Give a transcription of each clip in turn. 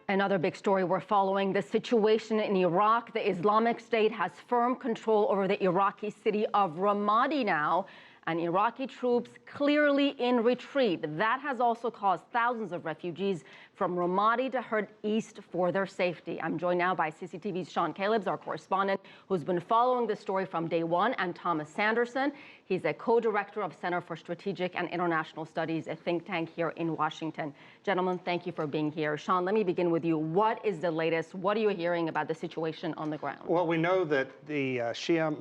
Another big story we're following, the situation in Iraq. The Islamic State has firm control over the Iraqi city of Ramadi now, and Iraqi troops clearly in retreat. That has also caused thousands of refugees from Ramadi to head east for their safety. I'm joined now by CCTV's Sean Calebs, our correspondent, who's been following this story from day one, and Thomas Sanderson. He's a co-director of Center for Strategic and International Studies, a think tank here in Washington. Gentlemen, thank you for being here. Sean, let me begin with you. What is the latest? What are you hearing about the situation on the ground? Well, we know that the Shia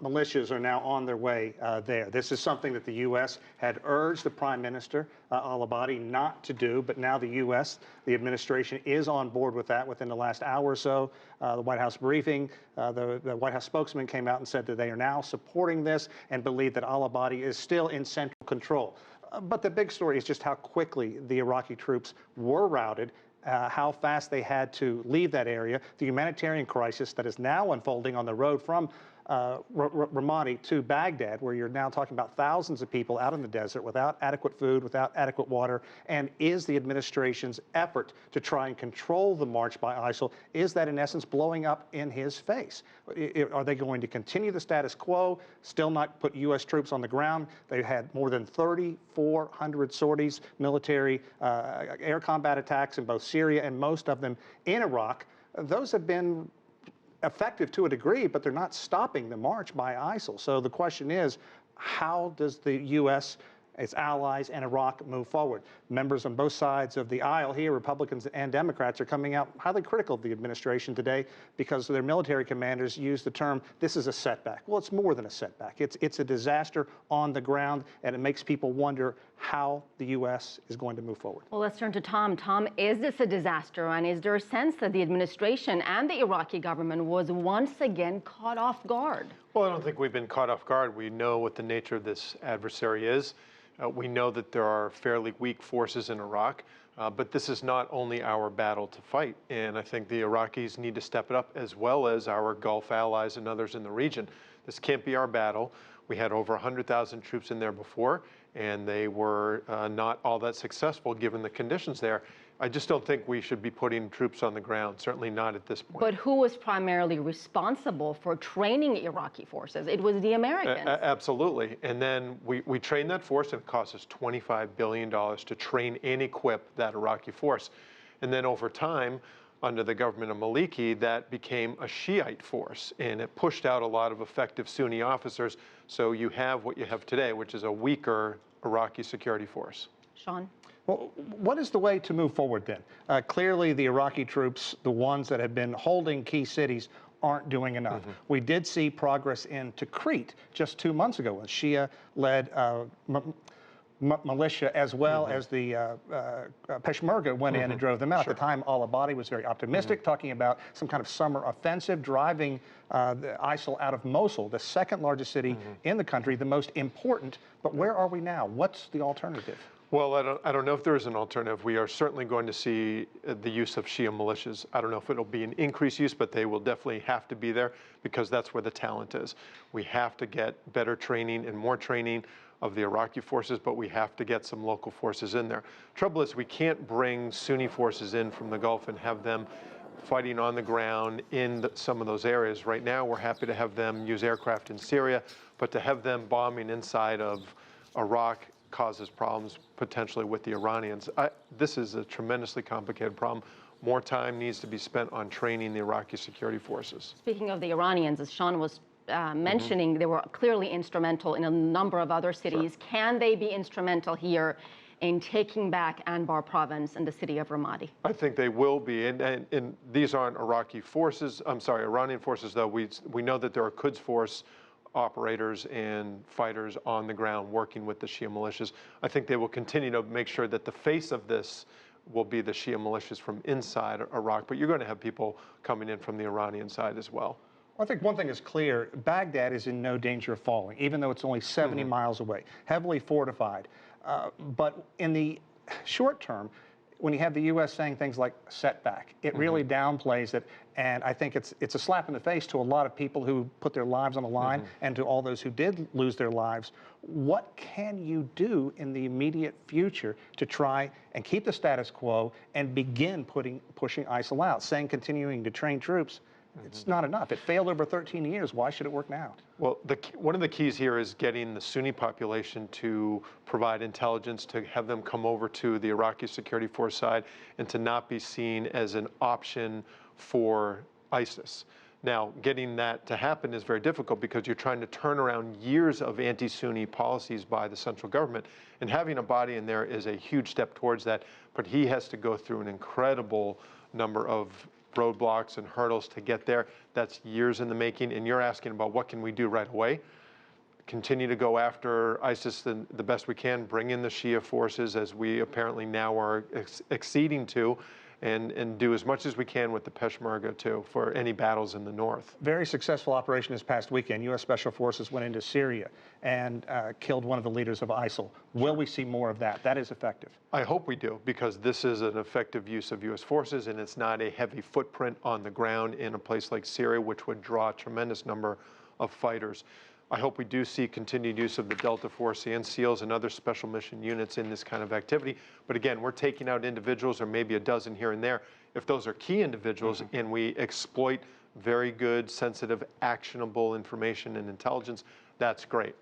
militias are now on their way there. This is something that the U.S. had urged the Prime Minister, al-Abadi, not to do, but now the U.S., the administration, is on board with that within the last hour or so. The White House briefing, the White House spokesman came out and said that they are now supporting this and believe that al-Abadi is still in central control. But the big story is just how quickly the Iraqi troops were routed, how fast they had to leave that area, the humanitarian crisis that is now unfolding on the road from Ramadi to Baghdad, where you're now talking about thousands of people out in the desert without adequate food, without adequate water. And is the administration's effort to try and control the march by ISIL, is that in essence blowing up in his face? Are they going to continue the status quo, still not put U.S. troops on the ground? They've had more than 3,400 sorties, military air combat attacks in both Syria and most of them in Iraq. Those have been effective to a degree, but they're not stopping the march by ISIL. So the question is, how does the U.S., its allies, and Iraq move forward? Members on both sides of the aisle here, Republicans and Democrats, are coming out highly critical of the administration today because their military commanders use the term, this is a setback. Well, it's more than a setback. It's a disaster on the ground, and it makes people wonder how the U.S. is going to move forward. Well, let's turn to Tom. Tom, is this a disaster, and is there a sense that the administration and the Iraqi government was once again caught off guard? Well, I don't think we've been caught off guard. We know what the nature of this adversary is. We know that there are fairly weak forces in Iraq, but this is not only our battle to fight. And I think the Iraqis need to step it up, as well as our Gulf allies and others in the region. This can't be our battle. We had over 100,000 troops in there before, and they were not all that successful given the conditions there. I just don't think we should be putting troops on the ground, certainly not at this point. But who was primarily responsible for training Iraqi forces? It was the Americans. Absolutely. And then we trained that force, and it cost us $25 billion to train and equip that Iraqi force. And then over time, under the government of Maliki, that became a Shiite force, and it pushed out a lot of effective Sunni officers. So you have what you have today, which is a weaker Iraqi security force. Sean? Well, what is the way to move forward then? Clearly, the Iraqi troops, the ones that have been holding key cities, aren't doing enough. We did see progress in Tikrit just 2 months ago, a Shia-led militia, as well as the Peshmerga went in and drove them out. At the time, al-Abadi was very optimistic, talking about some kind of summer offensive, driving the ISIL out of Mosul, the second largest city in the country, the most important. But where are we now? What's the alternative? Well, I don't know if there is an alternative. We are certainly going to see the use of Shia militias. I don't know if it'll be an increased use, but they will definitely have to be there because that's where the talent is. We have to get better training and more training of the Iraqi forces, but we have to get some local forces in there. Trouble is, we can't bring Sunni forces in from the Gulf and have them fighting on the ground in some of those areas. Right now, we're happy to have them use aircraft in Syria, but to have them bombing inside of Iraq causes problems potentially with the Iranians. This is a tremendously complicated problem. More time needs to be spent on training the Iraqi security forces. Speaking of the Iranians, as Sean was mentioning, they were clearly instrumental in a number of other cities. Sure. Can they be instrumental here in taking back Anbar province and the city of Ramadi? I think they will be, and these aren't Iraqi forces. I'm sorry, Iranian forces, though. We know that there are Quds Force operators and fighters on the ground working with the Shia militias. I think they will continue to make sure that the face of this will be the Shia militias from inside Iraq, but you're going to have people coming in from the Iranian side as well. I think one thing is clear, Baghdad is in no danger of falling, even though it's only 70 miles away, heavily fortified. But in the short term, when you have the U.S. saying things like setback, it really downplays it. And I think it's a slap in the face to a lot of people who put their lives on the line and to all those who did lose their lives. What can you do in the immediate future to try and keep the status quo and begin pushing ISIL out? Saying continuing to train troops, it's not enough. It failed over 13 years. Why should it work now? Well, one of the keys here is getting the Sunni population to provide intelligence, to have them come over to the Iraqi security force side, and to not be seen as an option for ISIS. Now, getting that to happen is very difficult because you're trying to turn around years of anti-Sunni policies by the central government, and having a body in there is a huge step towards that, but he has to go through an incredible number of roadblocks and hurdles to get there. That's years in the making, and you're asking about what can we do right away. Continue to go after ISIS the best we can, bring in the Shia forces as we apparently now are exceeding to, and do as much as we can with the Peshmerga too for any battles in the north. Very successful operation this past weekend. U.S. Special Forces went into Syria and killed one of the leaders of ISIL. Will we see more of that? That is effective. I hope we do, because this is an effective use of U.S. forces, and it's not a heavy footprint on the ground in a place like Syria, which would draw a tremendous number of fighters. I hope we do see continued use of the Delta Force and SEALs and other special mission units in this kind of activity. But again, we're taking out individuals, or maybe a dozen here and there. If those are key individuals and we exploit very good, sensitive, actionable information and intelligence, that's great.